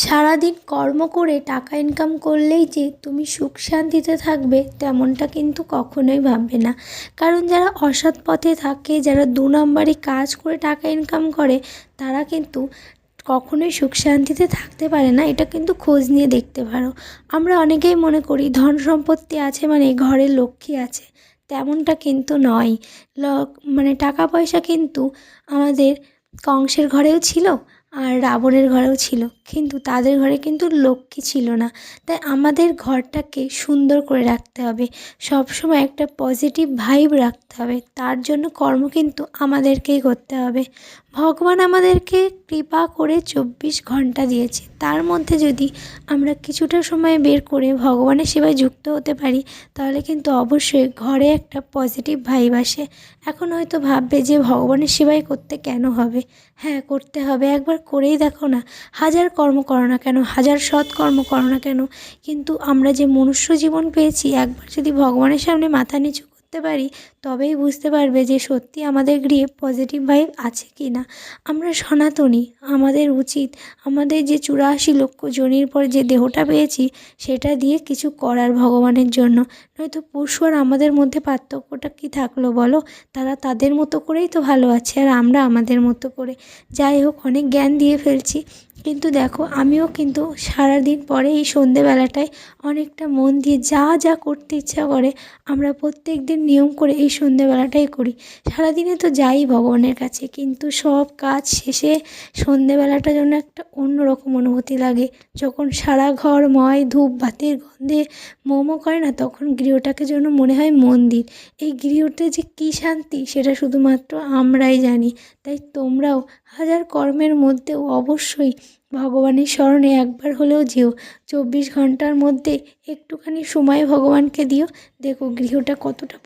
সারাদিন কর্ম করে টাকা ইনকাম করলেই যে তুমি সুখ শান্তিতে থাকবে তেমনটা কিন্তু কখনোই ভাববে না। কারণ যারা অসৎ পথে থাকে, যারা দু নম্বরি কাজ করে টাকা ইনকাম করে, তারা কিন্তু কখনোই সুখ শান্তিতে থাকতে পারে না। এটা কিন্তু খোঁজ নিয়ে দেখতে পারো। আমরা অনেকেই মনে করি ধন সম্পত্তি আছে মানে ঘরে লক্ষ্মী আছে, তেমনটা কিন্তু নয়। মানে টাকা পয়সা কিন্তু আমাদের কংসের ঘরেও ছিল আর রাবণের ঘরেও ছিল, কিন্তু তাদের ঘরে কিন্তু লক্ষ্মী ছিল না। তাই আমাদের ঘরটাকে সুন্দর করে রাখতে হবে, সবসময় একটা পজিটিভ ভাইব রাখতে হবে। তার জন্য কর্ম কিন্তু আমাদেরকেই করতে হবে। ভগবান আমাদেরকে কৃপা করে 24 ঘন্টা দিয়েছে, তার মধ্যে যদি আমরা কিছুটা সময় বের করে ভগবানের সেবায় যুক্ত হতে পারি, তাহলে কিন্তু অবশ্যই ঘরে একটা পজিটিভ ভাইব আসে। এখন হয়তো ভাববে যে ভগবানের সেবাই করতে কেন হবে? হ্যাঁ, করতে হবে। একবার করেই দেখো না, হাজার কর্ম করো না কেন, হাজার সৎ কর্ম করো না কেন, কিন্তু আমরা যে মনুষ্য জীবন পেয়েছি, একবার যদি ভগবানের সামনে মাথা নিচু করতে পারি, তবেই বুঝতে পারবে যে সত্যি আমাদের গৃহে পজিটিভ ভাইব আছে কি না। আমরা সনাতনী, আমাদের উচিত আমাদের যে 84 লক্ষ যোনির পর যে দেহটা পেয়েছি, সেটা দিয়ে কিছু করার ভগবানের জন্য। নয়তো পশু আর আমাদের মধ্যে পার্থক্যটা কী থাকলো বলো? তারা তাদের মতো করেই তো ভালো আছে, আর আমরা আমাদের মতো করে। যাই হোক, অনেক জ্ঞান দিয়ে ফেলছি, কিন্তু দেখো আমিও কিন্তু সারাদিন পরে এই সন্ধেবেলাটায় অনেকটা মন দিয়ে যা যা করতে ইচ্ছা করে, আমরা প্রত্যেক দিন নিয়ম করে এই সন্ধেবেলাটাই করি। সারাদিনে তো যাই ভগবানের কাছে, কিন্তু সব কাজ শেষে সন্ধেবেলাটা যেন একটা অন্যরকম অনুভূতি লাগে। যখন সারা ঘরময় ধূপবাতির গন্ধে মোমো করে না, তখন গৃহটাকে যেন মনে হয় মন্দির। এই গৃহতে যে কী শান্তি, সেটা শুধুমাত্র আমরাই জানি। তাই তোমরাও হাজার কর্মের মধ্যেও অবশ্যই ভগবানের স্মরণে একবার হলেও যেও। 24 ঘন্টার মধ্যে একটুখানি সময় ভগবানকে দিও, দেখো গৃহটা কতটা